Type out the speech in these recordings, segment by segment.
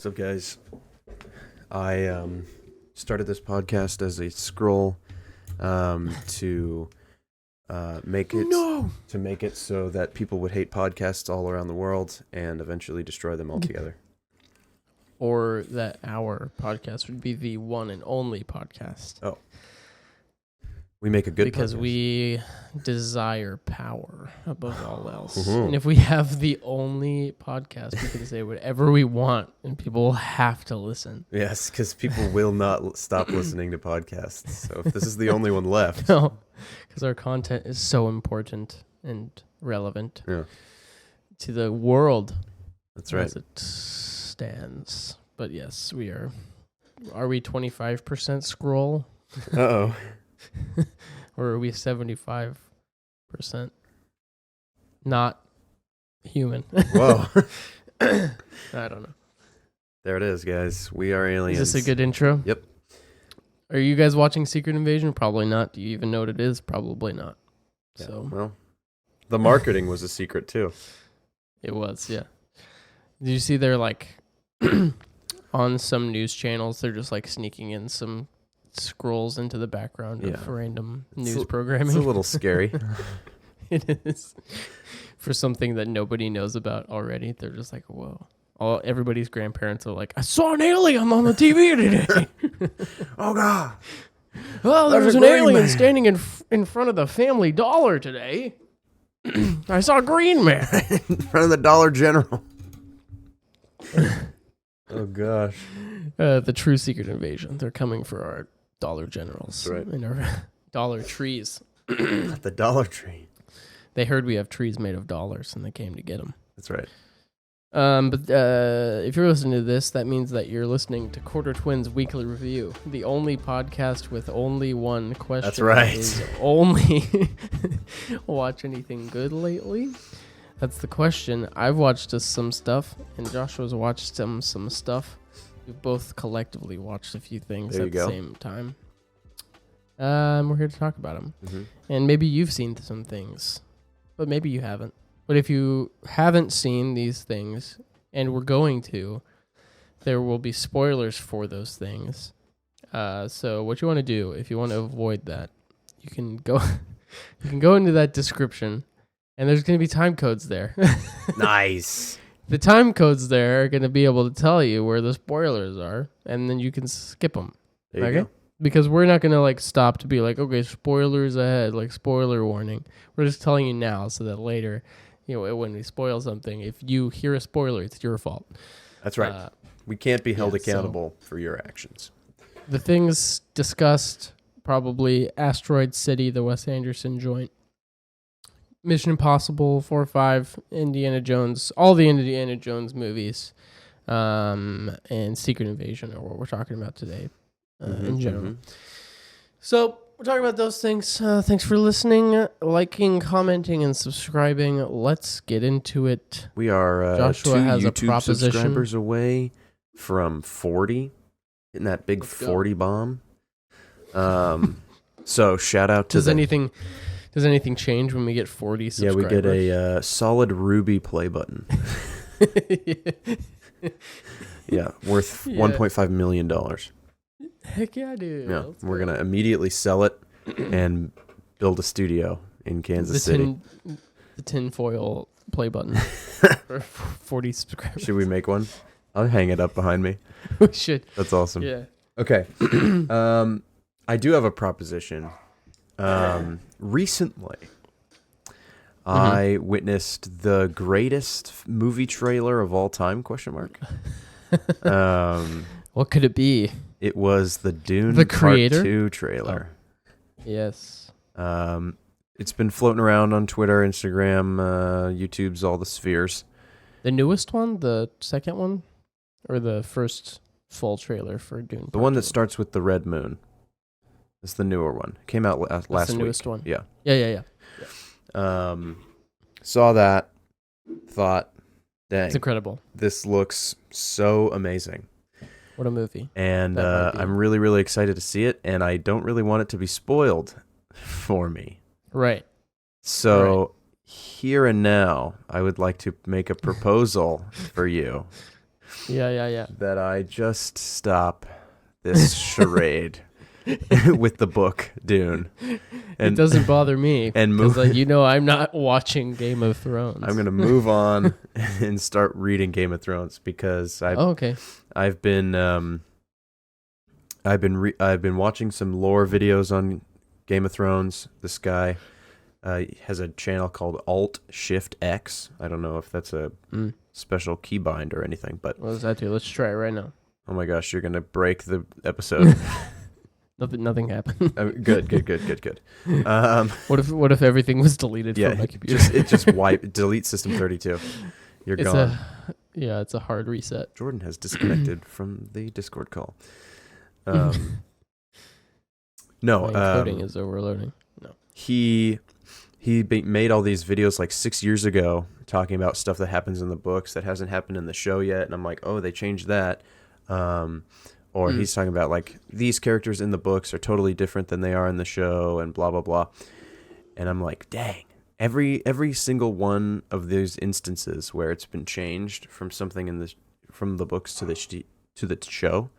What's up, guys? I started this podcast as a scroll to make it so that people would hate podcasts all around the world and eventually destroy them altogether. Or that our podcast would be the one and only podcast. Oh. We make a good because podcast. We desire power above all else. Mm-hmm. And if we have the only podcast, we can say whatever we want and people will have to listen. Yes, because people will not stop listening to podcasts. So if this is the only one left. No, because our content is so important and relevant to the world. That's right. As it stands. But yes, we are. Are we 25% scroll? Uh-oh. Or are we 75% not human? Whoa. I don't know. There it is, guys. We are aliens. Is this a good intro? Yep. Are you guys watching Secret Invasion? Probably not. Do you even know what it is? Probably not. Yeah, So well, the marketing was a secret too. It was, yeah. Did you see they're like on some news channels, they're just like sneaking in some scrolls into the background of random news programming? It's a little scary. It is. For something that nobody knows about already. They're just like, whoa. Everybody's grandparents are like, I saw an alien on the TV today. Oh, God. Well, there was an alien standing in front of the Family Dollar today. I saw a green man. In front of the Dollar General. Oh, gosh. The true Secret Invasion. They're coming for our Dollar Generals. That's right. And our Dollar Trees. At the Dollar Tree. They heard we have trees made of dollars, and they came to get them. That's right. But if you're listening to this, that means that you're listening to Quarter Twins Weekly Review, the only podcast with only one question. That's right. Is only watch anything good lately? That's the question. I've watched some stuff, and Joshua's watched some stuff. We've both collectively watched a few things at the same time. We're here to talk about them. Mm-hmm. And maybe you've seen some things, but maybe you haven't. But if you haven't seen these things, and we're going to, there will be spoilers for those things. So what you want to do, if you want to avoid that, you can go into that description, and there's going to be time codes there. Nice. The time codes there are going to be able to tell you where the spoilers are, and then you can skip them. There you go. Because we're not going to like stop to be like, okay, spoilers ahead, like spoiler warning. We're just telling you now so that later, when we spoil something, if you hear a spoiler, it's your fault. That's right. We can't be held accountable for your actions. The things discussed, probably Asteroid City, the Wes Anderson joint, Mission Impossible 4, 5, Indiana Jones, all the Indiana Jones movies, and Secret Invasion are what we're talking about today in general. Mm-hmm. So we're talking about those things. Thanks for listening, liking, commenting, and subscribing. Let's get into it. We are Joshua 2 has YouTube a proposition. subscribers away from 40, hitting that big 40 bomb. So shout out to Does anything change when we get 40 subscribers? Yeah, we get a solid ruby play button. Worth $1.5 million. Heck yeah, dude. Yeah, we're going to immediately sell it and build a studio in Kansas City. The tinfoil play button for 40 subscribers. Should we make one? I'll hang it up behind me. We should. That's awesome. Yeah. Okay. I do have a proposition. Recently, I witnessed the greatest movie trailer of all time, ? What could it be? It was the Dune The Part creator? 2 trailer. Oh. Yes. It's been floating around on Twitter, Instagram, YouTube's all the spheres. The newest one? The second one? Or the first full trailer for Dune? The one that starts with the red moon. It's the newer one. It came out last week. That's the newest one. Yeah. Yeah. Saw that. Thought, dang. It's incredible. This looks so amazing. What a movie. And I'm really, really excited to see it, and I don't really want it to be spoiled for me. Right. So here and now, I would like to make a proposal for you. Yeah. that I just stop this charade with the book Dune. It doesn't bother me and because move. I'm not watching Game of Thrones. I'm gonna move on and start reading Game of Thrones because okay. I've been watching some lore videos on Game of Thrones. This guy has a channel called Alt Shift X. I don't know if that's a special keybind or anything, but What does that do? Let's try it right now. oh my gosh, you're gonna break the episode. Nothing happened. Good. What if everything was deleted Yeah, from my computer? it just wipe delete system 32. You're gone. It's a hard reset. Jordan has disconnected from the Discord call. My No, encoding is overloading. No. he made all these videos like 6 years ago talking about stuff that happens in the books that hasn't happened in the show yet, and I'm like, oh, they changed that. Or he's talking about like these characters in the books are totally different than they are in the show, and blah blah blah. And I'm like, dang, every single one of those instances where it's been changed from something from the books to the show,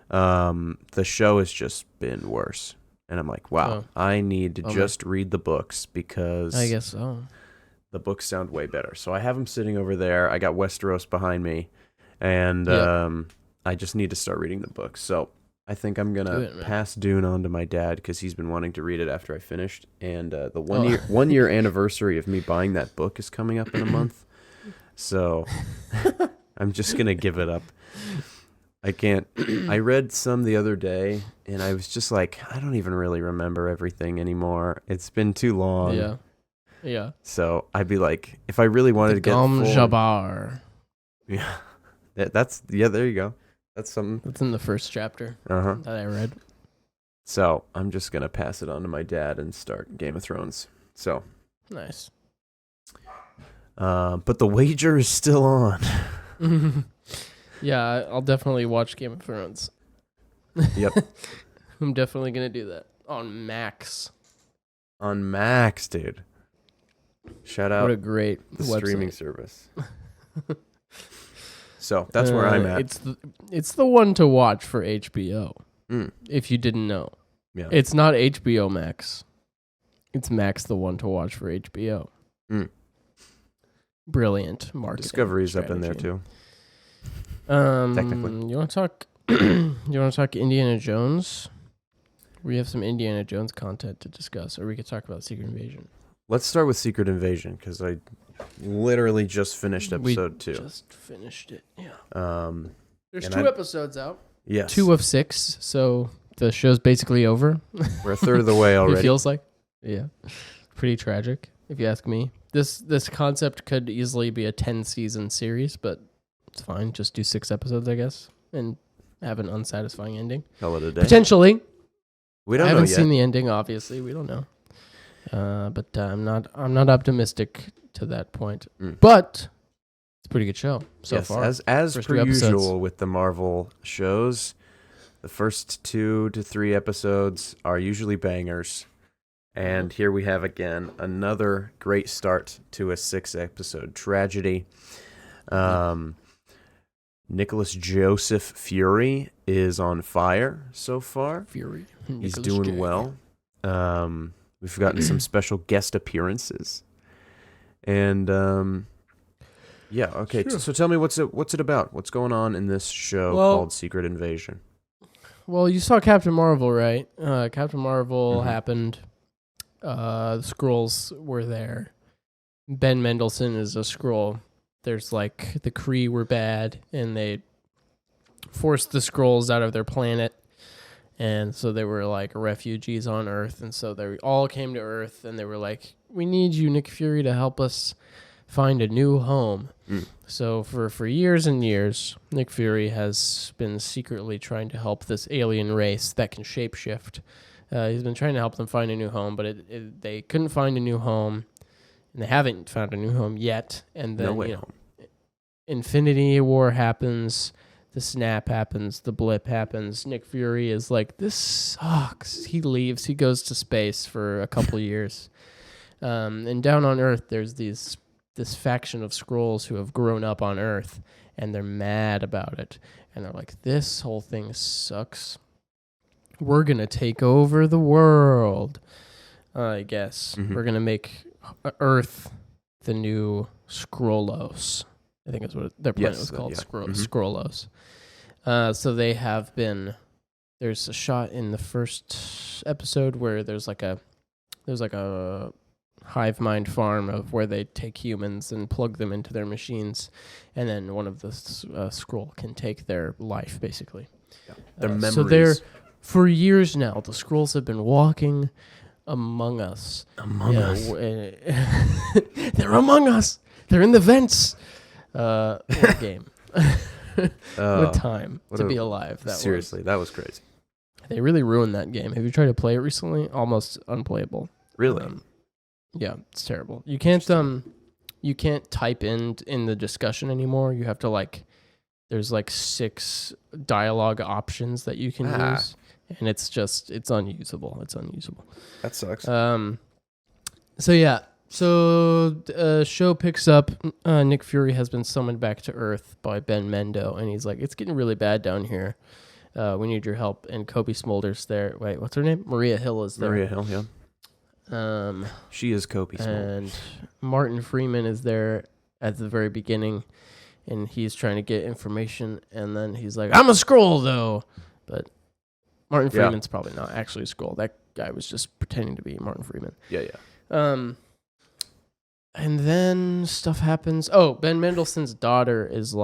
the show has just been worse. And I'm like, wow, I need to just read the books because I guess so. The books sound way better. So I have them sitting over there. I got Westeros behind me, and I just need to start reading the books. So I think I'm gonna pass Dune on to my dad because he's been wanting to read it after I finished. And the 1 year anniversary of me buying that book is coming up in a month. So I'm just gonna give it up. I can't. I read some the other day, and I was just like, I don't even really remember everything anymore. It's been too long. Yeah. So I'd be like, if I really wanted to get Gom full, Jabbar. yeah, there you go. That's something. That's in the first chapter that I read. So I'm just gonna pass it on to my dad and start Game of Thrones. So nice. But the wager is still on. Yeah, I'll definitely watch Game of Thrones. Yep. I'm definitely gonna do that on Max. On Max, dude. Shout out! What a great the website. Streaming service. So that's where I'm at. It's the one to watch for HBO. If you didn't know, it's not HBO Max. It's Max, the one to watch for HBO. Brilliant marketing. Discovery's strategy. up in there too. Technically, you want to talk? You want to talk Indiana Jones? We have some Indiana Jones content to discuss, or we could talk about Secret Invasion. Let's start with Secret Invasion because I literally just finished episode 2. Just finished it. Yeah. There's 2 episodes out. Yes. 2 of 6, so the show's basically over. We're a third of the way already. It feels like. Yeah. Pretty tragic, if you ask me. This concept could easily be a 10-season series, but it's fine. Just do 6 episodes, I guess, and have an unsatisfying ending. Call it a day. Potentially. We don't know yet. I haven't seen the ending, obviously. We don't know. But I'm not optimistic to that point. But it's a pretty good show so far. As per usual with the Marvel shows, the first 2 to 3 episodes are usually bangers. And here we have again another great start to a 6-episode tragedy. Nicholas Joseph Fury is on fire so far. He's doing well. We've gotten some special guest appearances. And okay. Sure. So tell me what's it about? What's going on in this show called Secret Invasion? Well, you saw Captain Marvel, right? Captain Marvel happened. The Skrulls were there. Ben Mendelsohn is a Skrull. There's like the Kree were bad, and they forced the Skrulls out of their planet, and so they were like refugees on Earth, and so they all came to Earth, and they were like, "We need you, Nick Fury, to help us find a new home." So for years and years, Nick Fury has been secretly trying to help this alien race that can shapeshift. He's been trying to help them find a new home, but they couldn't find a new home, and they haven't found a new home yet. And then Infinity War happens, the snap happens, the blip happens. Nick Fury is like, this sucks. He leaves. He goes to space for a couple years. And down on Earth, there's this faction of Skrulls who have grown up on Earth, and they're mad about it. And they're like, this whole thing sucks. We're going to take over the world, I guess. Mhm. We're going to make Earth the new Skrullos. I think that's what their planet was called, Skrullos. So they have been... There's a shot in the first episode where there's like a hive mind farm of where they take humans and plug them into their machines, and then one of the Skrull can take their life, basically. Yeah. Their memories. So for years now, the Skrulls have been walking among us. They're among us. They're in the vents. What a game. What a time to be alive. That was crazy. They really ruined that game. Have you tried to play it recently? Almost unplayable. Really? Yeah, it's terrible. You can't type in the discussion anymore. You have to there's 6 dialogue options that you can use, and it's unusable. It's unusable. That sucks. So show picks up. Nick Fury has been summoned back to Earth by Ben Mendo, and he's like, "It's getting really bad down here. We need your help." And Kobe Smolder's there. Wait, what's her name? Maria Hill is there. Maria Hill, yeah. She is Kobe Smolder. And Martin Freeman is there at the very beginning, and he's trying to get information, and then he's like, "I'm a Skrull, though." But Martin Freeman's probably not actually a Skrull. That guy was just pretending to be Martin Freeman. Yeah. And then stuff happens. Oh, Ben Mendelsohn's daughter is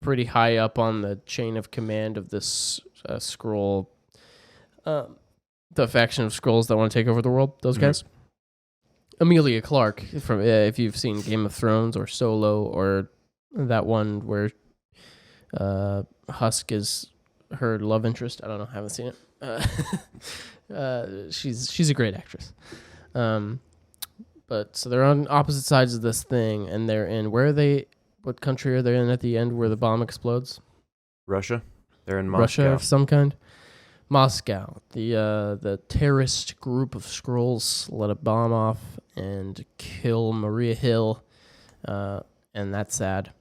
pretty high up on the chain of command of this Skrull, the faction of Skrulls that want to take over the world. Those guys. Amelia Clarke, from if you've seen Game of Thrones or Solo or that one where Husk is her love interest. I don't know. I haven't seen it. She's a great actress. But so they're on opposite sides of this thing, and they're in what country are they in at the end where the bomb explodes? Russia. They're in Moscow. Russia of some kind. Moscow. The terrorist group of Skrulls let a bomb off and kill Maria Hill, and that's sad.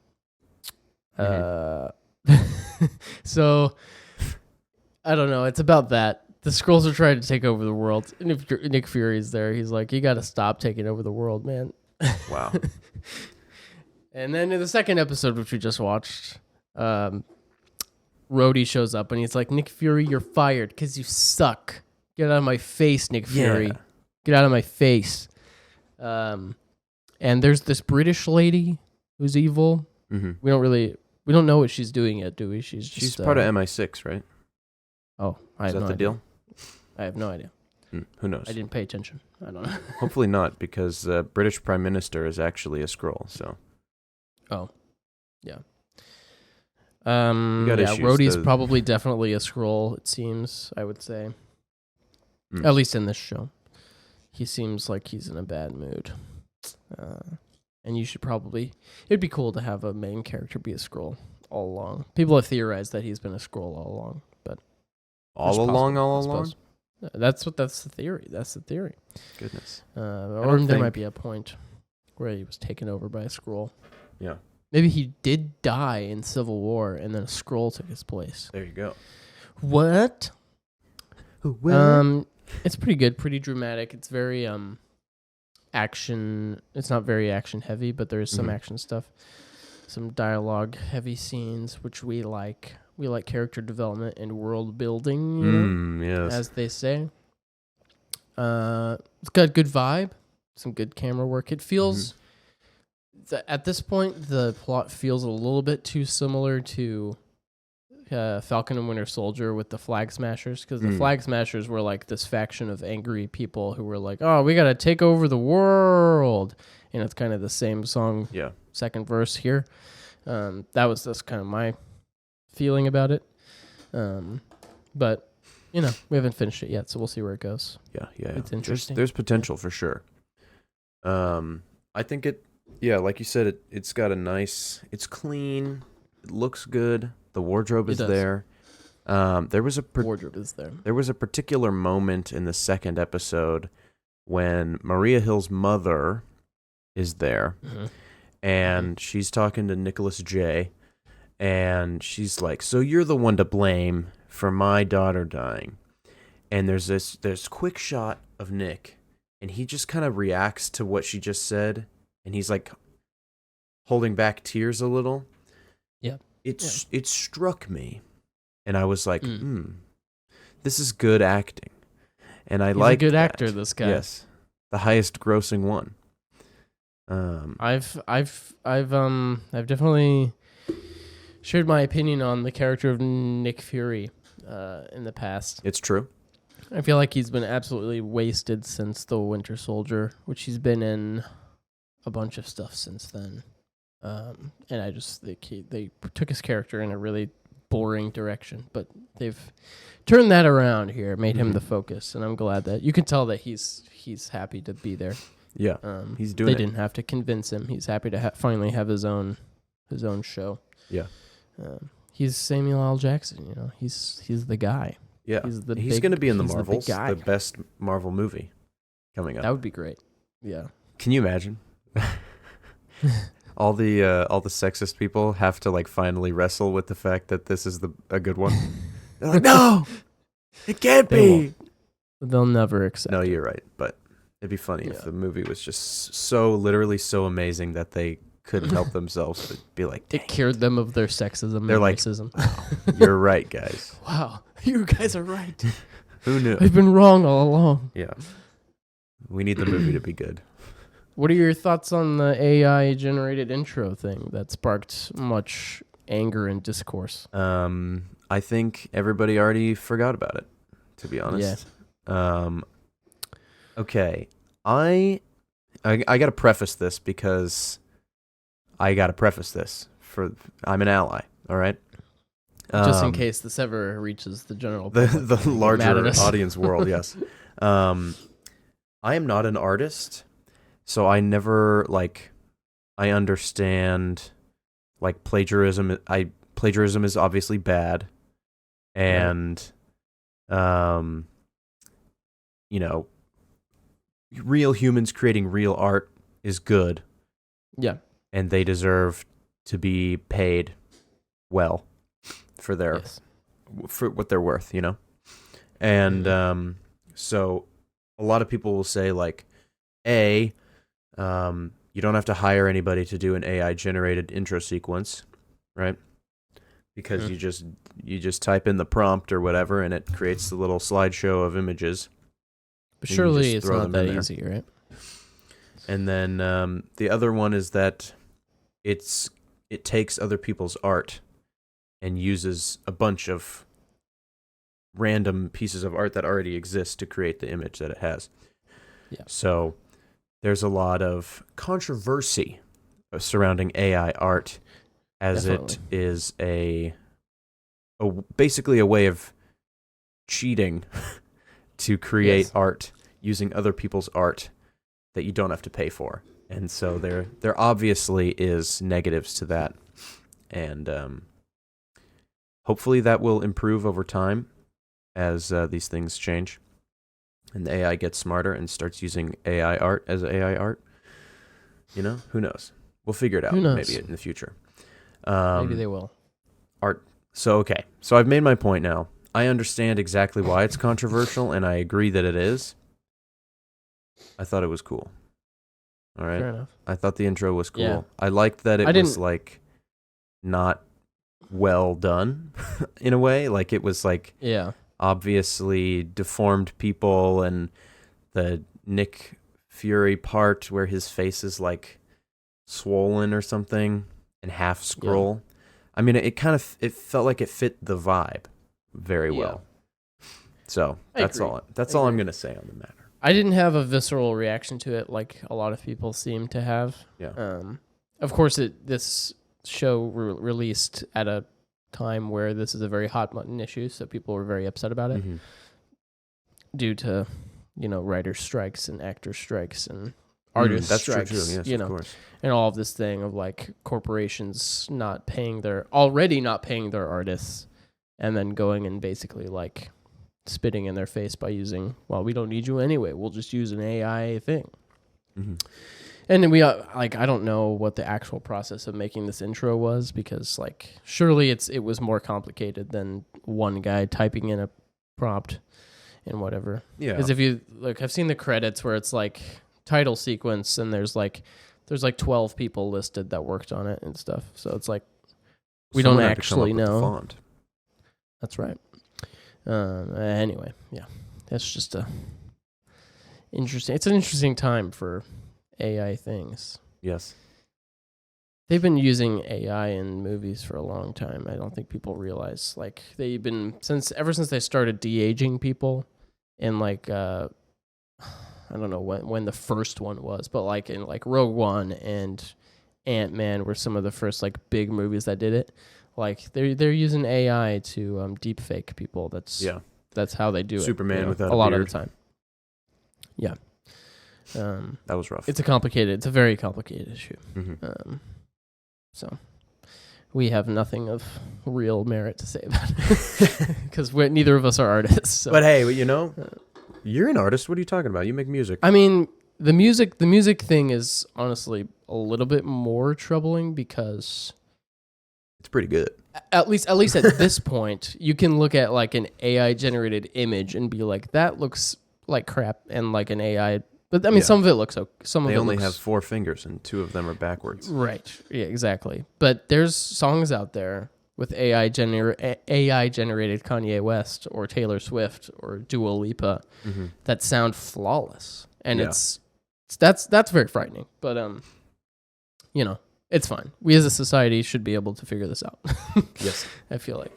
So I don't know. It's about that. The Skrulls are trying to take over the world. And if Nick Fury's there, he's like, "You got to stop taking over the world, man." Wow. And then in the second episode, which we just watched, Rhodey shows up and he's like, "Nick Fury, you're fired because you suck. Get out of my face, Nick Fury. Yeah. Get out of my face." And there's this British lady who's evil. Mm-hmm. We don't know what she's doing yet, do we? She's part of MI6, right? Oh, Is that the deal? I have no idea. Who knows? I didn't pay attention. I don't know. Hopefully not, because the British Prime Minister is actually a Skrull, so. Oh, yeah. issues, Rhodey's probably definitely a Skrull, it seems, I would say. At least in this show. He seems like he's in a bad mood. And you should it'd be cool to have a main character be a Skrull all along. People have theorized that he's been a Skrull all along, but... All along? That's the theory. That's the theory. Goodness. Or there might be a point where he was taken over by a Skrull. Yeah. Maybe he did die in Civil War, and then a Skrull took his place. There you go. What? It's pretty good, pretty dramatic. It's very action. It's not very action heavy, but there is some action stuff, some dialogue heavy scenes, which we like. We like character development and world building, yes, as they say. It's got a good vibe, some good camera work. It feels at this point the plot feels a little bit too similar to Falcon and Winter Soldier with the Flag Smashers, because the Flag Smashers were like this faction of angry people who were like, "Oh, we gotta take over the world," and it's kind of the same song. Yeah. Second verse here. That's kind of my feeling about it. But we haven't finished it yet, so we'll see where it goes. Yeah. It's interesting. There's potential for sure. I think like you said, it's got it's clean, it looks good, the wardrobe is there. Wardrobe is there. There was a particular moment in the second episode when Maria Hill's mother is there, and she's talking to Nicholas J. And she's like, "So you're the one to blame for my daughter dying." And there's quick shot of Nick, and he just kind of reacts to what she just said, and he's like holding back tears a little. Yeah. It struck me, and I was like, this is good acting. And I like a good that. actor, this guy. Yes. The highest grossing one. I've definitely shared my opinion on the character of Nick Fury in the past. It's true. I feel like he's been absolutely wasted since The Winter Soldier, which he's been in a bunch of stuff since then. And I just think they took his character in a really boring direction, but they've turned that around here, made him the focus, and I'm glad that you can tell that he's happy to be there. Yeah, he's doing it. They didn't have to convince him. He's happy to finally have his own show. Yeah. He's Samuel L. Jackson, you know. He's the guy. Yeah. He's going to be in the Marvels, the best Marvel movie coming up. That would be great. Yeah. Can you imagine? all the sexist people have to like finally wrestle with the fact that this is a good one. They're like, "No. It can't be." They'll never accept. No, you're right, but it'd be funny if the movie was just literally so amazing that they couldn't help themselves but be like, it cured them of their sexism. They're and like, racism. Wow, you're right, guys. Wow, you guys are right. Who knew? I've been wrong all along. Yeah, we need the movie to be good. What are your thoughts on the AI generated intro thing that sparked much anger and discourse? I think everybody already forgot about it, to be honest. Yeah. Okay, I got to preface this because I'm an ally, all right? Just in case this ever reaches the general public. The larger audience world, yes. I am not an artist, so I never, I understand, plagiarism. Plagiarism is obviously bad, and, real humans creating real art is good. Yeah. And they deserve to be paid well for for what they're worth, you know? And so a lot of people will say, you don't have to hire anybody to do an AI-generated intro sequence, right? Because you just type in the prompt or whatever, and it creates the little slideshow of images. But surely it's not that easy, right? And then the other one is that it takes other people's art and uses a bunch of random pieces of art that already exist to create the image that it has. Yeah. So there's a lot of controversy surrounding AI art, as Definitely. It is basically a way of cheating to create art using other people's art that you don't have to pay for. And so there obviously is negatives to that. And hopefully that will improve over time as these things change and the AI gets smarter and starts using AI art as AI art. You know, who knows? We'll figure it out maybe in the future. Maybe they will. Art. So, okay. So I've made my point now. I understand exactly why it's controversial, and I agree that it is. I thought it was cool. All right. Fair enough. I thought the intro was cool. Yeah. I liked that it was not well done in a way. It was obviously deformed people, and the Nick Fury part where his face is swollen or something and half scroll. Yeah. I mean, it felt like it fit the vibe very well. So that's all I'm going to say on the matter. I didn't have a visceral reaction to it like a lot of people seem to have. Yeah. Of course, this show released at a time where this is a very hot button issue, so people were very upset about it due to, writer strikes and actor strikes and artist strikes. That's true, yes, of course. And all of this thing of corporations already not paying their artists, and then going and basically spitting in their face by using, we don't need you anyway. We'll just use an AI thing. Mm-hmm. And then like, I don't know what the actual process of making this intro was, because like surely it was more complicated than one guy typing in a prompt and whatever. Yeah. Because if you look, I've seen the credits where it's like title sequence and there's like 12 people listed that worked on it and stuff. So it's like we Someone don't had to come actually up with the know. font. That's right. Anyway, yeah, that's just it's an interesting time for AI things. Yes. They've been using AI in movies for a long time. I don't think people realize, like, they've been ever since they started de-aging people in like I don't know when the first one was, but like in like Rogue One and Ant-Man were some of the first like big movies that did it. Like they're using AI to deep fake people. That's how they do it. Superman without a lot beard. of the time. Yeah. That was rough. It's a very complicated issue. Mm-hmm. So we have nothing of real merit to say about it because neither of us are artists. So. But hey, you're an artist. What are you talking about? You make music. I mean, the music thing is honestly a little bit more troubling because It's pretty good. at least at this point, you can look at like an AI generated image and be like, that looks like crap, and like an AI. But I mean, some of it looks okay. They only have 4 fingers, and 2 of them are backwards. Right. Yeah, exactly. But there's songs out there with AI generated Kanye West or Taylor Swift or Dua Lipa that sound flawless, and that's very frightening. But it's fine. We as a society should be able to figure this out. Yes, I feel like.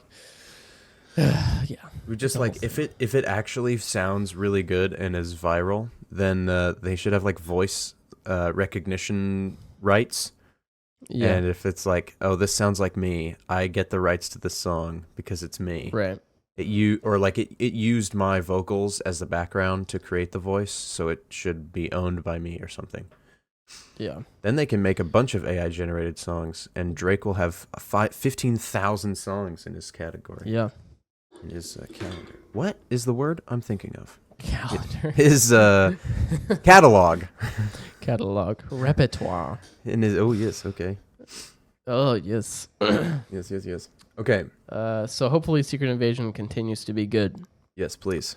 Yeah. We just like if it actually sounds really good and is viral, then they should have like voice recognition rights. Yeah. And if it's like, oh, this sounds like me, I get the rights to the song because it's me. Right. It used my vocals as the background to create the voice, so it should be owned by me or something. Yeah. Then they can make a bunch of AI generated songs, and Drake will have 15,000 songs in his category. Yeah. In his calendar. What is the word I'm thinking of? Calendar. His catalog. Catalog. Repertoire. In his yes, okay. Oh, yes. Yes. Okay. So hopefully Secret Invasion continues to be good. Yes, please.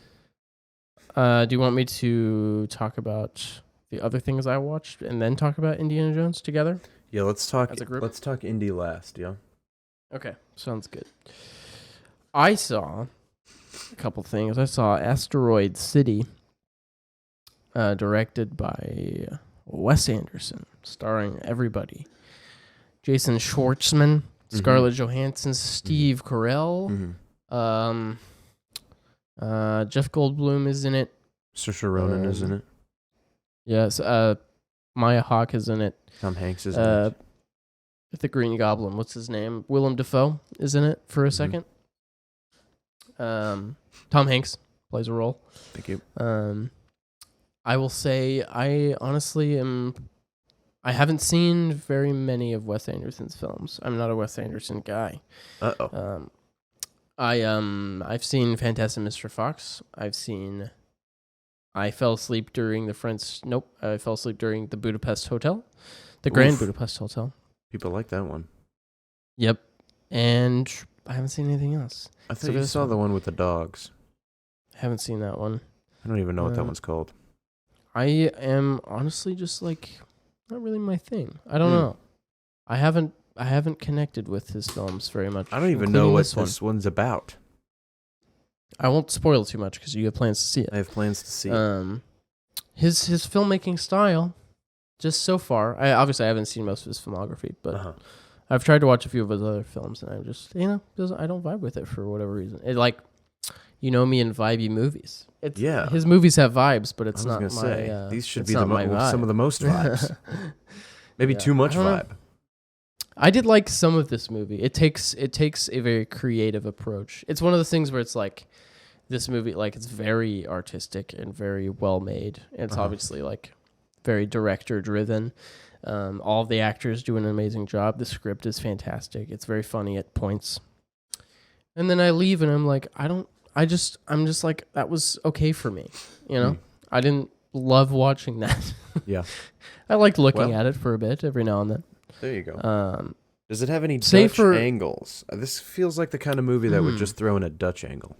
Do you want me to talk about the other things I watched and then talk about Indiana Jones together? Yeah, let's talk as a group. Let's talk indie last, yeah. Okay, sounds good. I saw a couple things. I saw Asteroid City, directed by Wes Anderson, starring everybody. Jason Schwartzman, Scarlett Johansson, Steve Carell, Jeff Goldblum is in it. Saoirse Ronan is in it. Yes, Maya Hawke is in it. Tom Hanks is in it. The Green Goblin, what's his name? Willem Dafoe is in it for a second. Tom Hanks plays a role. Thank you. I will say I honestly I haven't seen very many of Wes Anderson's films. I'm not a Wes Anderson guy. I've seen Fantastic Mr. Fox. I fell asleep during I fell asleep during the Budapest Hotel. The Grand Budapest Hotel. People like that one. Yep. And I haven't seen anything else. I thought you saw the one with the dogs. I haven't seen that one. I don't even know what that one's called. I am honestly just like not really my thing. I don't know. I haven't connected with his films very much. I don't even know what this one's about. I won't spoil too much because you have plans to see it. I have plans to see it. His filmmaking style, just so far. Obviously I haven't seen most of his filmography, but I've tried to watch a few of his other films, and I just I don't vibe with it for whatever reason. It like, me and vibey movies. His movies have vibes, but it's not my. These should be some of the most vibes. Maybe too much vibe. I did like some of this movie. It takes a very creative approach. It's one of those things where it's like this movie, like it's very artistic and very well made. And it's obviously like very director driven. All of the actors do an amazing job. The script is fantastic. It's very funny at points. And then I leave and I'm like, I'm just like, that was okay for me. I didn't love watching that. Yeah. I liked looking at it for a bit every now and then. There you go. Does it have any say Dutch angles? This feels like the kind of movie that would just throw in a Dutch angle.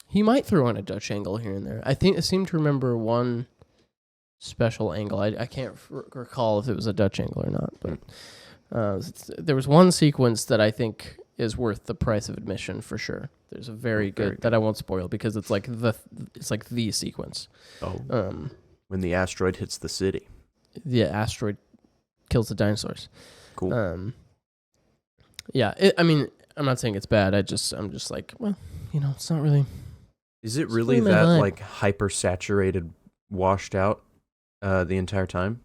He might throw in a Dutch angle here and there. I seem to remember one special angle. I can't recall if it was a Dutch angle or not, but there was one sequence that I think is worth the price of admission for sure. There's a very good that I won't spoil because it's like the sequence. Oh. When the asteroid hits the city. The asteroid kills the dinosaurs. Cool. Yeah, I mean, I'm not saying it's bad. I'm just like, well, it's not really. Is it really that like hyper saturated, washed out the entire time?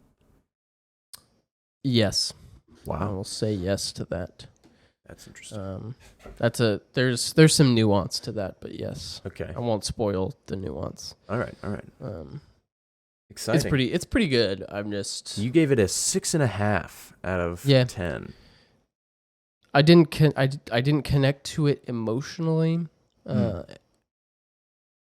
Yes. Wow. I will say yes to that. That's interesting. There's some nuance to that, but yes. Okay. I won't spoil the nuance. All right. Exciting. It's pretty good. You gave it a 6.5 out of 10. I didn't connect to it emotionally.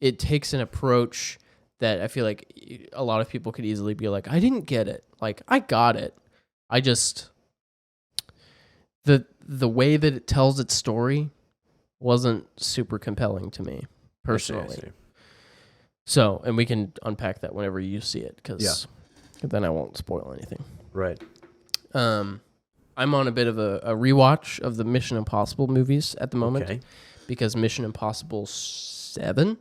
It takes an approach that I feel like a lot of people could easily be like, I didn't get it. Like, I got it. I just the way that it tells its story wasn't super compelling to me personally. I see. So, and we can unpack that whenever you see it, because then I won't spoil anything. Right. I'm on a bit of a rewatch of the Mission Impossible movies at the moment, because Mission Impossible 7,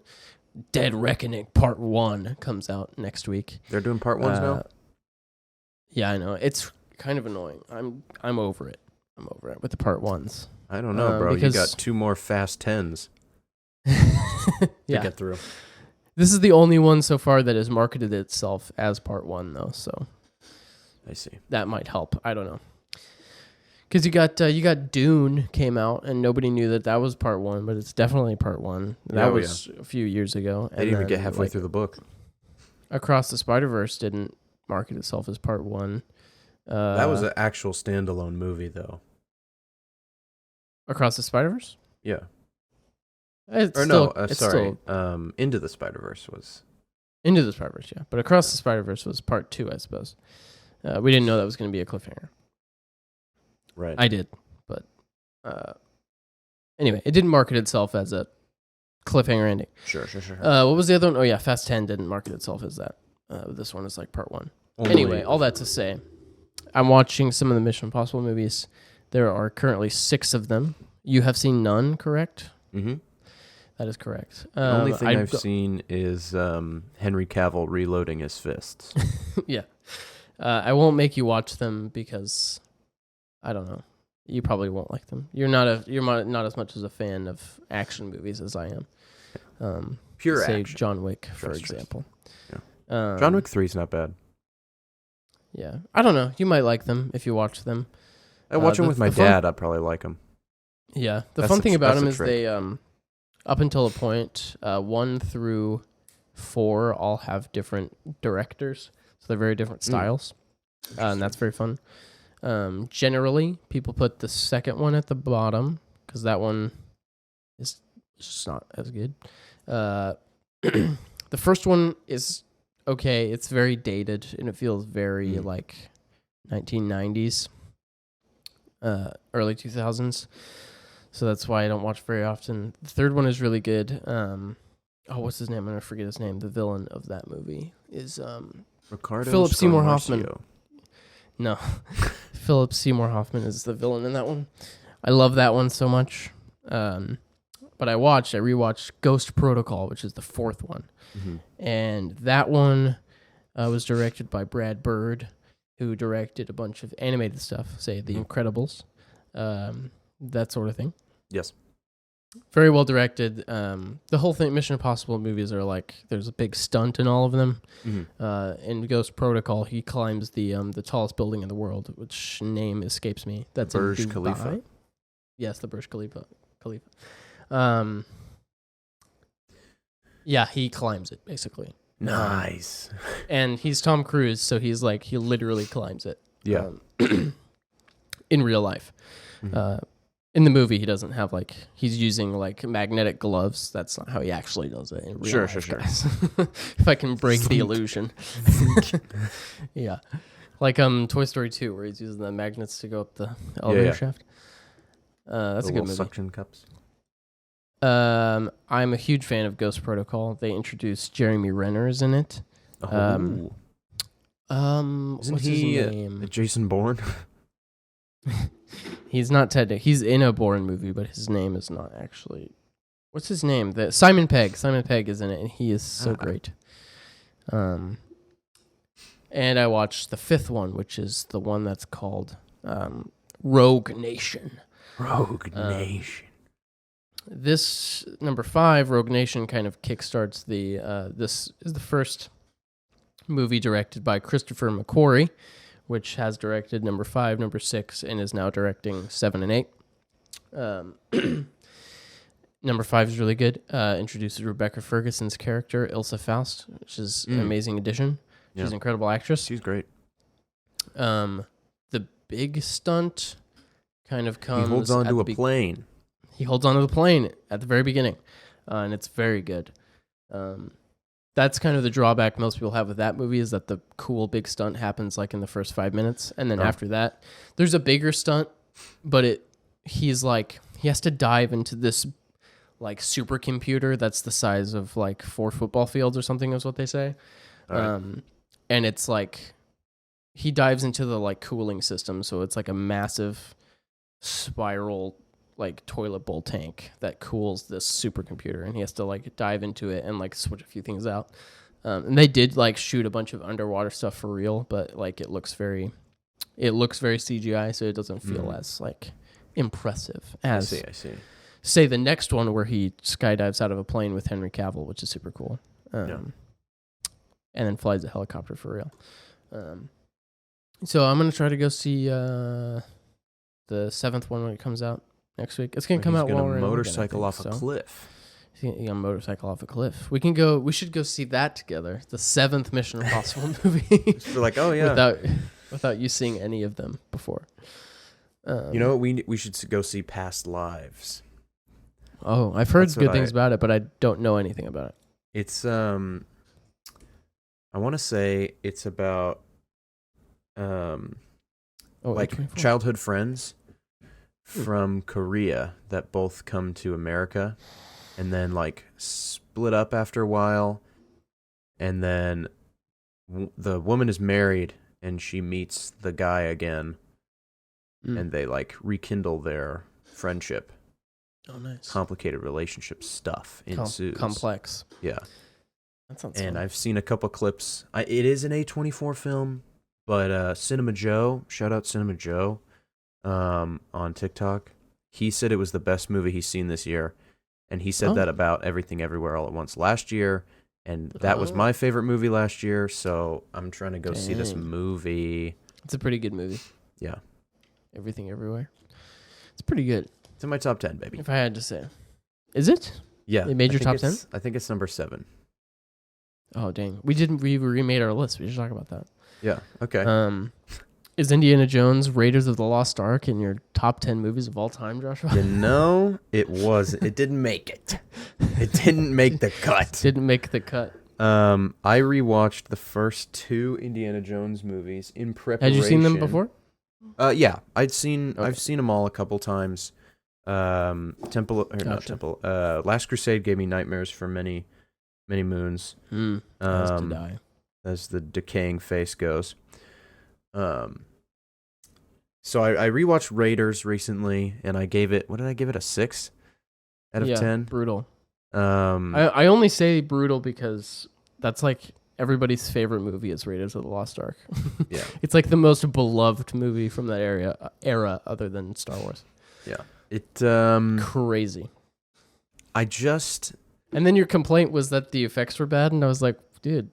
Dead Reckoning Part 1 comes out next week. They're doing Part 1s now? Yeah, I know. It's kind of annoying. I'm over it. I'm over it with the Part 1s. I don't know, bro. You got 2 more Fast 10s to get through. This is the only one so far that has marketed itself as Part 1, though, so I see. That might help. I don't know. Because you got Dune came out, and nobody knew that was Part 1, but it's definitely Part 1. That was a few years ago. They didn't even get halfway through the book. Across the Spider-Verse didn't market itself as Part 1. That was an actual standalone movie, though. Across the Spider-Verse? Yeah. Into the Spider-Verse was... Into the Spider-Verse, yeah. But Across the Spider-Verse was Part 2, I suppose. We didn't know that was going to be a cliffhanger. Right. I did, but anyway, it didn't market itself as a cliffhanger ending. Sure. What was the other one? Oh, yeah, Fast 10 didn't market itself as that. This one is like Part 1. Anyway, all that to say, I'm watching some of the Mission Impossible movies. There are currently 6 of them. You have seen none, correct? Mm-hmm. That is correct. The only thing I've seen is Henry Cavill reloading his fists. Yeah. I won't make you watch them because, I don't know, you probably won't like them. You're not as much as a fan of action movies as I am. Pure say action. John Wick, for example. Yeah. John Wick 3 is not bad. Yeah. I don't know. You might like them if you watch them. I watch them with my dad. I'd probably like them. Yeah. The fun thing about them is they, up until a point, 1 through 4 all have different directors. So they're very different styles. And that's very fun. Generally, people put the second one at the bottom because that one is just not as good. The first one is okay. It's very dated and it feels very like 1990s, early 2000s. So that's why I don't watch very often. The third one is really good. What's his name? I'm going to forget his name. The villain of that movie is Philip Seymour Hoffman. No. Philip Seymour Hoffman is the villain in that one. I love that one so much. But I rewatched Ghost Protocol, which is the 4th one. Mm-hmm. And that one was directed by Brad Bird, who directed a bunch of animated stuff, say The Incredibles, that sort of thing. Yes. Very well directed. The whole thing, Mission Impossible movies are like, there's a big stunt in all of them. Mm-hmm. In Ghost Protocol, he climbs the tallest building in the world, which name escapes me. That's Burj Khalifa. Yes, the Burj Khalifa. Yeah, he climbs it basically. Nice. And he's Tom Cruise, so he's like, he literally climbs it. Yeah. In real life. Mm-hmm. In the movie, he doesn't have like he's using like magnetic gloves. That's not how he actually does it in real life, guys. If I can break the illusion. Yeah, like Toy Story 2, where he's using the magnets to go up the elevator shaft. That's a good movie. Suction cups. I'm a huge fan of Ghost Protocol. They introduced Jeremy Renner's in it. Isn't What's he his name? Jason Bourne? He's not Ted. He's in a Bourne movie, but his name is not actually. What's his name? Simon Pegg. Simon Pegg is in it, and he is so great. And I watched the 5th one, which is the one that's called Rogue Nation. Rogue Nation. This number 5, Rogue Nation, kind of kickstarts the. This is the first movie directed by Christopher McQuarrie, which has directed number 5, number 6, and is now directing 7 and 8. Number 5 is really good. Introduces Rebecca Ferguson's character, Ilsa Faust, which is an amazing addition. She's an incredible actress. She's great. The big stunt kind of comes. He holds onto a plane. He holds onto the plane at the very beginning, and it's very good. That's kind of the drawback most people have with that movie, is that the cool big stunt happens like in the first 5 minutes, and then after that, there's a bigger stunt, but he has to dive into this like supercomputer that's the size of like 4 football fields or something, is what they say. And it's like he dives into the like cooling system, so it's like a massive spiral like toilet bowl tank that cools this supercomputer, and he has to like dive into it and like switch a few things out. And they did like shoot a bunch of underwater stuff for real, but like it looks very CGI, so it doesn't feel as like impressive as I see. Say the next one where he skydives out of a plane with Henry Cavill, which is super cool. And then flies a helicopter for real. So I'm gonna try to go see the 7th one when it comes out next week. It's gonna come out while we're in Oregon, motorcycle off a cliff. He's gonna motorcycle off a cliff. We should go see that together. The 7th Mission Impossible movie. We're like, oh yeah. Without you seeing any of them before. You know what? We should go see Past Lives. Oh, I've heard good things about it, but I don't know anything about it. It's I want to say it's about like childhood friends from Korea that both come to America and then like split up after a while, and then the woman is married and she meets the guy again, and they like rekindle their friendship. Oh, nice. Complicated relationship stuff ensues. Complex. Yeah. That sounds And fun. I've seen a couple clips. It is an A24 film, but Cinema Joe, shout out Cinema Joe, on TikTok, he said it was the best movie he's seen this year, and he said that about Everything Everywhere All at Once last year, and that was my favorite movie last year, so I'm trying to go see this movie. It's a pretty good movie. Yeah. Everything Everywhere. It's pretty good. It's in my top 10, baby. If I had to say. Is it? Yeah. It made your top 10? I think it's number 7. Oh, dang. We remade our list. We should talk about that. Yeah. Okay. Is Indiana Jones Raiders of the Lost Ark in your top 10 movies of all time, Joshua? You know, it didn't make it. It didn't make the cut. Didn't make the cut. I rewatched the first 2 Indiana Jones movies in preparation. Had you seen them before? Yeah, I've seen them all a couple times. Last Crusade gave me nightmares for many moons. Has to die. As the decaying face goes. So I rewatched Raiders recently, and I gave it, what did I give it, a 6 out of 10? Brutal. I only say brutal because that's like everybody's favorite movie is Raiders of the Lost Ark. Yeah. It's like the most beloved movie from that era other than Star Wars. Yeah. Crazy. And then your complaint was that the effects were bad, and I was like, dude.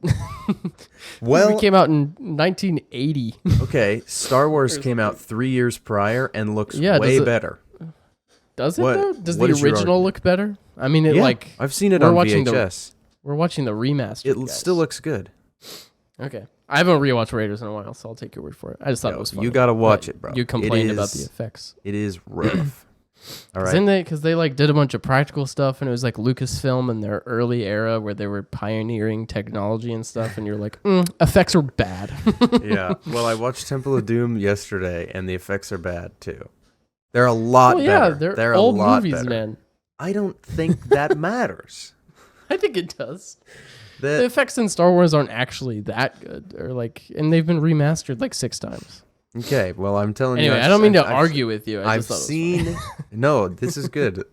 Well, it came out in 1980. Okay, Star Wars came out 3 years prior and looks way better. Does it though? Does the original look better? I mean, I've seen it on VHS. We're watching the remaster. It still looks good. Okay. I haven't rewatched Raiders in a while, so I'll take your word for it. I just thought it was funny. You got to watch it, bro. You complained about the effects. It is rough. All right. Because they like did a bunch of practical stuff, and it was like Lucasfilm in their early era where they were pioneering technology and stuff, and you're like, effects are bad. Yeah. Well, I watched Temple of Doom yesterday, and the effects are bad too. They're a lot better. They're a old lot movies, better. man. I don't think that matters. I think it does. The effects in Star Wars aren't actually that good, and they've been remastered like 6 times. Okay, well, I'm telling Anyway, you. I don't mean to argue with you. I've seen. No, this is good.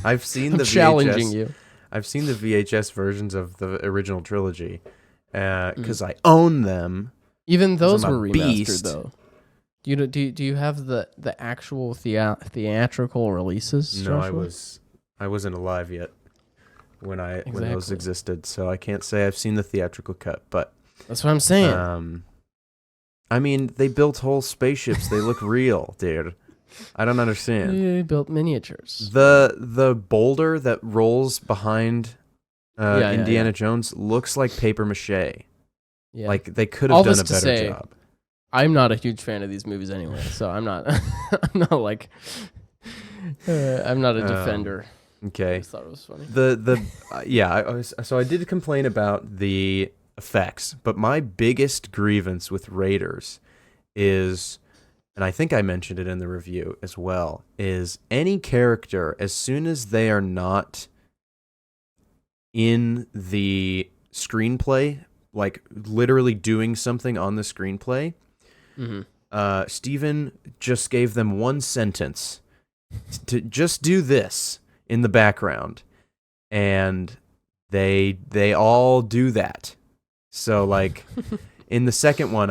I've seen the challenging VHS. you. I've seen the VHS versions of the original trilogy because I own them. Even those I'm a were remastered, beast. though. Do you have the actual theatrical releases? No, Joshua? I wasn't alive yet when those Exactly. existed, so I can't say I've seen the theatrical cut. But That's what I'm saying. I mean, they built whole spaceships. They look real, dude. I don't understand. They built miniatures. The boulder that rolls behind Indiana yeah. Jones looks like paper mache. Yeah. Like they could All have done this a to better say, job. I'm not a huge fan of these movies anyway, so I'm not. I'm not like. I'm not a defender. Okay. I just thought it was funny. So I did complain about the effects, but my biggest grievance with Raiders is, and I think I mentioned it in the review as well, is any character, as soon as they are not in the screenplay, like literally doing something on the screenplay, Steven just gave them one sentence to just do this in the background, and they all do that. So like in the second one,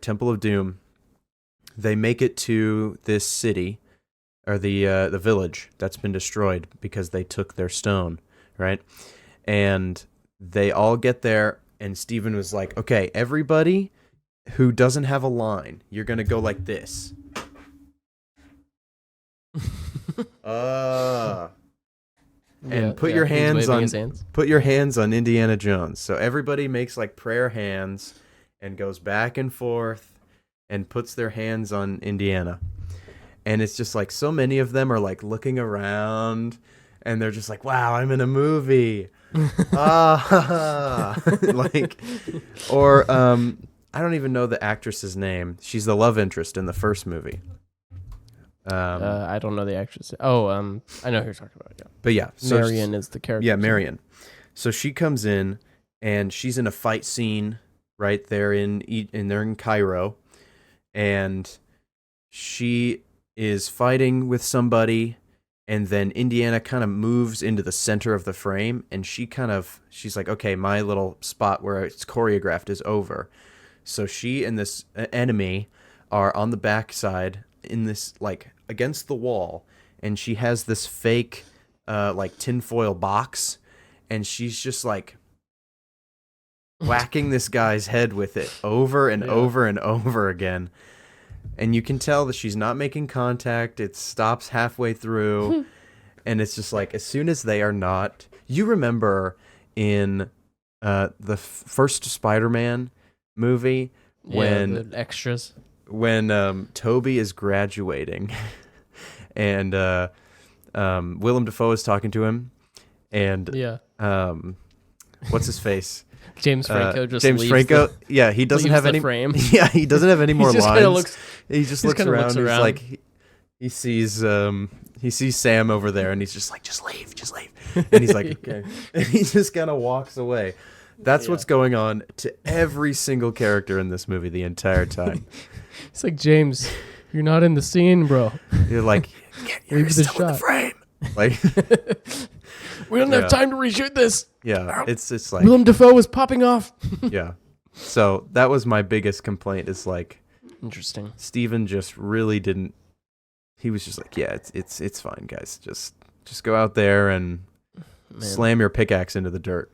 Temple of Doom, they make it to this city or the village that's been destroyed because they took their stone, right? And they all get there, and Steven was like, "Okay, everybody who doesn't have a line, you're gonna go like this." And put your hands on Indiana Jones. So everybody makes like prayer hands and goes back and forth and puts their hands on Indiana. And it's just like so many of them are like looking around and they're just like, "Wow, I'm in a movie." Like, or I don't even know the actress's name. She's the love interest in the first movie. I don't know the actress. Oh, I know who you're talking about. Yeah, but yeah, so Marion is the character. Yeah, Marion. So she comes in, and she's in a fight scene right there they're in Cairo, and she is fighting with somebody, and then Indiana kind of moves into the center of the frame, and she's like, "Okay, my little spot where it's choreographed is over." So she and this enemy are on the backside in this like against the wall, and she has this fake like tinfoil box, and she's just like whacking this guy's head with it over and over and over again, and you can tell that she's not making contact. It stops halfway through, and it's just like as soon as they are not. You remember in the first Spider-Man movie when the extras. When Toby is graduating and Willem Dafoe is talking to him, and what's his face? James Franco just James leaves Franco. Yeah, he doesn't have any frame. Yeah, he doesn't have any more lines. He just looks around. Looks He's around. like he sees Sam over there, and he's just like, just leave. And he's like, okay. And he just kind of walks away. That's what's going on to every single character in this movie the entire time. It's like, James, you're not in the scene, bro. You're like, you're still in the frame. Like, we don't have time to reshoot this. Yeah, it's like Willem Dafoe was popping off. Yeah. So that was my biggest complaint. Is like, interesting. Steven just really didn't. He was just like, yeah, it's fine, guys. Just go out there and slam your pickaxe into the dirt.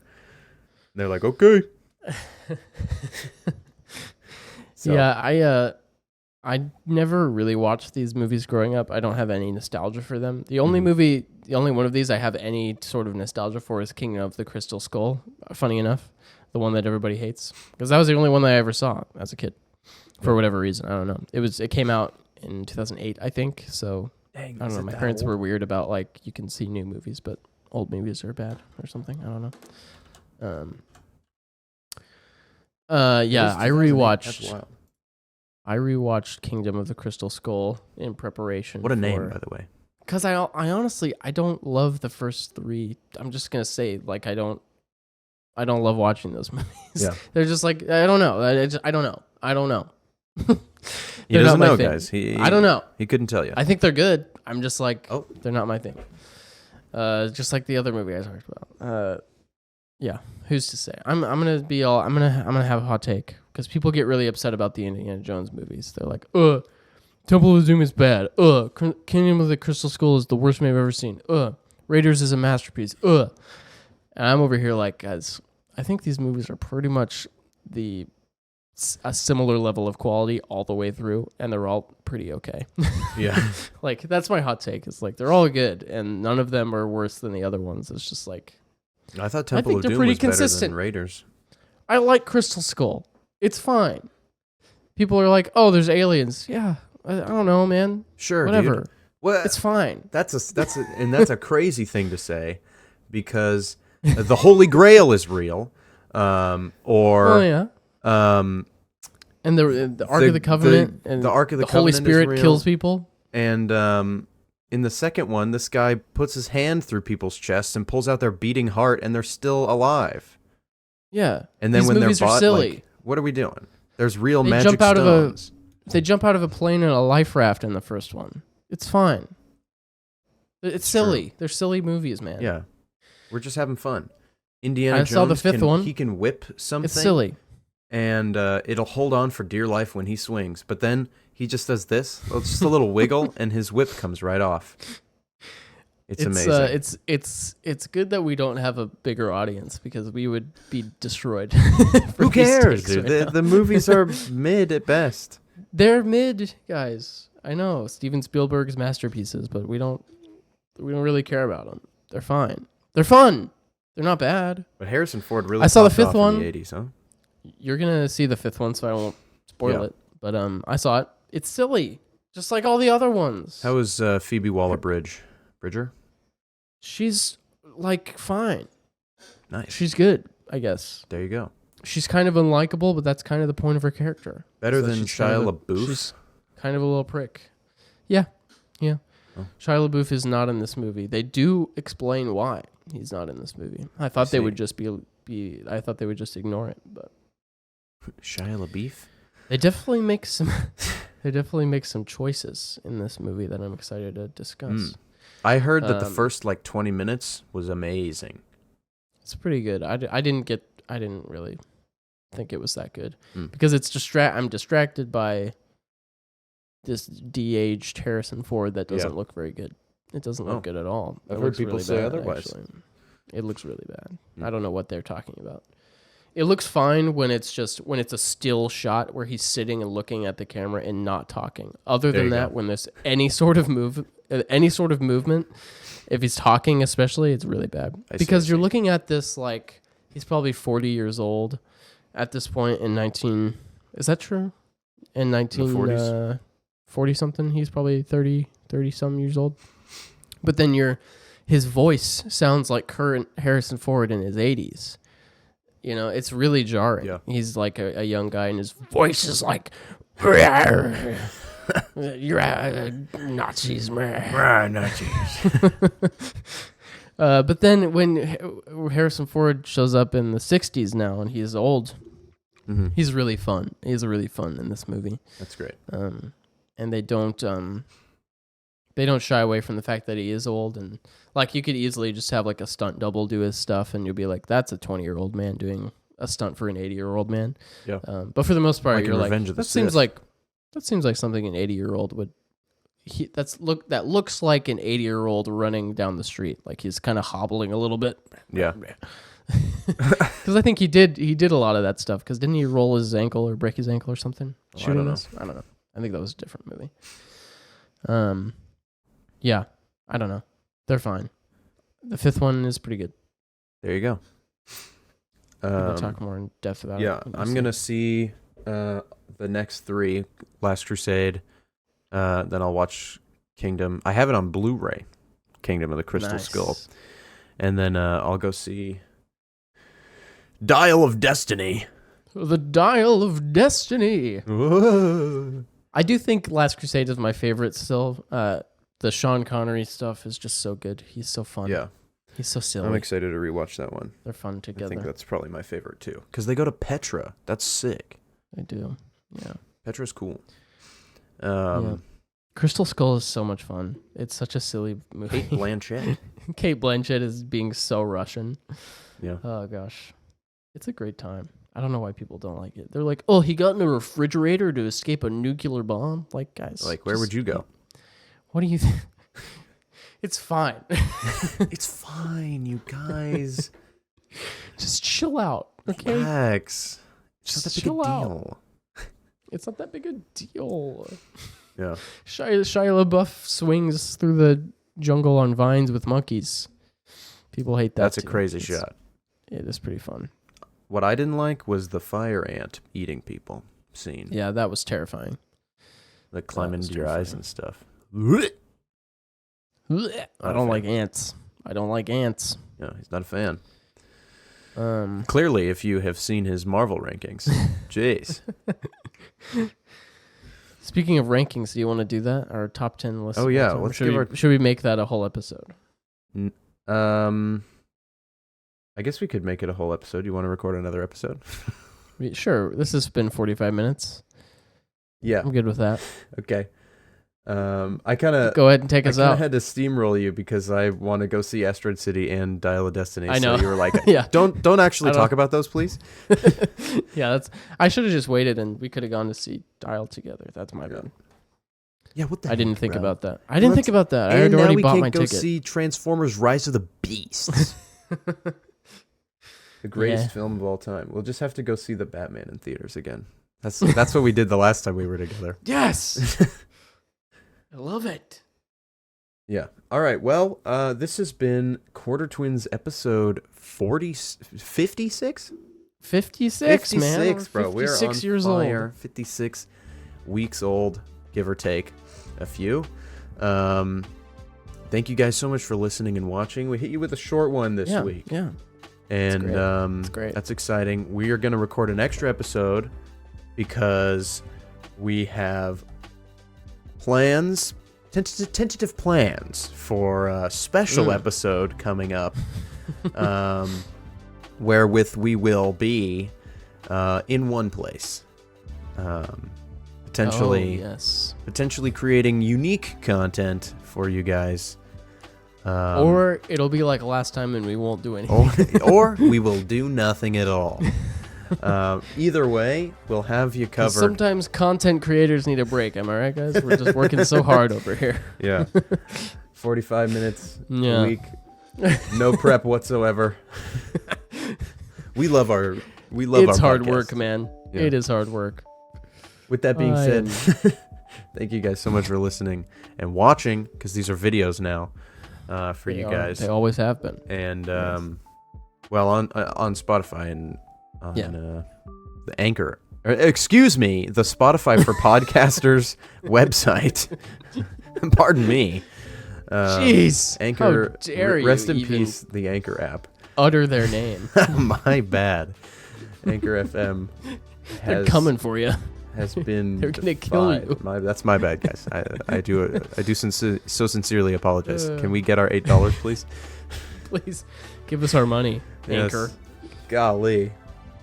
And they're like, okay. So. Yeah, I never really watched these movies growing up. I don't have any nostalgia for them. The only one of these I have any sort of nostalgia for is King of the Crystal Skull. Funny enough, the one that everybody hates, because that was the only one that I ever saw as a kid, for whatever reason. I don't know. It came out in 2008, I think. So Dang, I don't know. My parents were weird about like you can see new movies, but old movies are bad or something. I don't know. Yeah, I rewatched Kingdom of the Crystal Skull in preparation. What a name, by the way. Because I honestly I don't love the first three. I'm just gonna say like I don't love watching those movies. Yeah. They're just like I don't know. I don't know. He doesn't know, guys. I don't know. He couldn't tell you. I think they're good. I'm just like, they're not my thing. Just like the other movie I talked about. Yeah, who's to say? I'm gonna have a hot take because people get really upset about the Indiana Jones movies. They're like, Temple of Doom is bad. Kingdom of the Crystal Skull is the worst movie I've ever seen. Raiders is a masterpiece. And I'm over here like, guys, I think these movies are pretty much a similar level of quality all the way through, and they're all pretty okay. Yeah. Like, that's my hot take. It's like, they're all good, and none of them are worse than the other ones. It's just like... I thought Temple of Doom was better than Raiders. I like Crystal Skull. It's fine. People are like, oh, there's aliens. Yeah, I don't know, man. Sure, whatever. Dude. Well, it's fine. That's a crazy thing to say, because the Holy Grail is real, and the Ark of the Covenant, and the Ark of the Holy Covenant Spirit kills people. And in the second one, this guy puts his hand through people's chests and pulls out their beating heart, and they're still alive. Yeah, and then these when movies they're bought, are silly. like, what are we doing? There's real magic stones. They jump out of a plane in a life raft in the first one. It's fine. It's silly. True. They're silly movies, man. Yeah, we're just having fun. Indiana Jones. Saw the fifth one. He can whip something. It's silly. And it'll hold on for dear life when he swings. But then he just does this, just a little wiggle, and his whip comes right off. It's amazing. It's good that we don't have a bigger audience, because we would be destroyed. Who cares, dude? The movies are mid at best. They're mid, guys. I know Steven Spielberg's masterpieces, but we don't really care about them. They're fine. They're fun. They're not bad. But Harrison Ford really. I saw the fifth one in the 80s, huh? You're gonna see the fifth one, so I won't spoil it. But I saw it. It's silly, just like all the other ones. How is Phoebe Waller-Bridger? She's like fine. Nice. She's good, I guess. There you go. She's kind of unlikable, but that's kind of the point of her character. Better than Shia LaBeouf? She's kind of a little prick. Yeah. Oh. Shia LaBeouf is not in this movie. They do explain why he's not in this movie. I thought they would just I thought they would just ignore it, but Shia LaBeouf? They definitely make some choices in this movie that I'm excited to discuss. I heard that the first 20 minutes was amazing. It's pretty good. I didn't really think it was that good because I'm distracted by this de-aged Harrison Ford that doesn't look very good. It doesn't look good at all. I've heard people say otherwise. Actually. It looks really bad. I don't know what they're talking about. It looks fine when it's a still shot where he's sitting and looking at the camera and not talking. Other than that, when there's any sort of movement, if he's talking especially, it's really bad. Because you're looking at this like he's probably 40 years old at this point in 19. Is that true? In 1940 something, he's probably 30 some years old. But then his voice sounds like current Harrison Ford in his 80s. You know, it's really jarring. Yeah. He's like a young guy, and his voice is like, "You're Nazis, man." Nazis. But then when Harrison Ford shows up in the 60s now, and he's old, he's really fun. He's really fun in this movie. That's great. And they don't shy away from the fact that he is old, and like you could easily just have like a stunt double do his stuff, and you'll be like, that's a 20-year-old man doing a stunt for an 80-year-old man. Yeah. But for the most part, you're like, that seems like something an 80-year-old would. That looks like an 80-year-old running down the street, like he's kind of hobbling a little bit. Yeah. Because I think he did a lot of that stuff. Because didn't he roll his ankle or break his ankle or something? Shooting this? I don't know. I think that was a different movie. Yeah, I don't know. They're fine. The fifth one is pretty good. There you go. We'll talk more in depth about it. Yeah, I'm going to see the next three, Last Crusade. Then I'll watch Kingdom. I have it on Blu-ray. Kingdom of the Crystal Nice. Skull. And then I'll go see Dial of Destiny. The Dial of Destiny. Whoa. I do think Last Crusade is my favorite still. The Sean Connery stuff is just so good. He's so fun. Yeah. He's so silly. I'm excited to rewatch that one. They're fun I together. think that's probably my favorite too. Because they go to Petra. That's sick. They do. Yeah. Petra's cool. Yeah. Crystal Skull is so much fun. It's such a silly movie. Kate Blanchett. Kate Blanchett is being so Russian. Yeah. Oh gosh. It's a great time. I don't know why people don't like it. They're like, oh, he got in a refrigerator to escape a nuclear bomb. Like, guys. Like, where would you go? What do you think? It's fine. It's fine, you guys. Just chill out, okay? Relax. It's not that Just big a chill out. deal. It's not that big a deal. Yeah. Shia LaBeouf swings through the jungle on vines with monkeys. People hate that. That's a too. crazy shot. It is pretty fun. What I didn't like was the fire ant eating people scene. Yeah, that was terrifying. Like climbing was into your eyes terrifying. and stuff. I don't like ants. I don't like ants. Yeah, he's not a fan. Clearly, if you have seen his Marvel rankings. Jeez. Speaking of rankings, do you want to do that? Our top 10 list. Oh, of all yeah, time? let's should give we, our- should we make that a whole episode? I guess we could make it a whole episode. You want to record another episode? Sure. This has been 45 minutes. Yeah. I'm good with that. Okay. I kind of Go ahead and take us out. had to steamroll you because I want to go see Asteroid City and Dial of Destiny. I know. So you were like, Yeah. don't actually I don't- talk about those, please. Yeah, I should have just waited and we could have gone to see Dial together. That's my bad. Yeah, what the I didn't heck, think bro? about that. I didn't think about that. I And had now already we bought can't my go ticket. see Transformers: Rise of the Beasts, the greatest Yeah. film of all time. We'll just have to go see the Batman in theaters again. That's what we did the last time we were together. Yes. I love it. Yeah. All right. Well, this has been Quarter Twins episode 56? 56, man. 56, bro. We're 56 on years fire. old. 56 weeks old, give or take a few. Thank you guys so much for listening and watching. We hit you with a short one this week. Yeah. And great. It's great. That's exciting. We are going to record an extra episode because we have plans, tentative plans for a special episode coming up, wherewith we will be in one place, potentially potentially creating unique content for you guys. Or it'll be like last time and we won't do anything. or we will do nothing at all. Either way, we'll have you covered. Sometimes content creators need a break. Am I right, guys? We're just working so hard over here. Yeah. 45 minutes Yeah. a week. No prep whatsoever. We love our It's hard podcast. work, man. Yeah. It is hard work. With that being I said, thank you guys so much for listening and watching, because these are videos now for you guys. They always have been. And well, on Spotify and on the Anchor. Excuse me, the Spotify for Podcasters website. Pardon me. Jeez. Anchor. How dare you rest in even peace, the Anchor app. utter their name. My bad. Anchor FM They're coming for you. has been They're gonna kill you. That's my bad, guys. I do so sincerely apologize. Can we get our $8, please? Please give us our money, Anchor. Yes. Golly.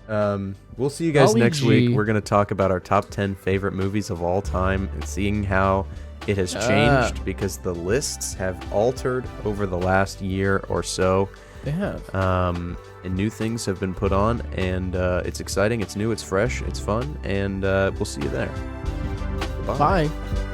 We'll see you guys Golly next gee. week. We're going to talk about our top 10 favorite movies of all time and seeing how it has changed because the lists have altered over the last year or so. They have. And new things have been put on, and it's exciting, it's new, it's fresh, it's fun, and we'll see you there. Bye. Bye.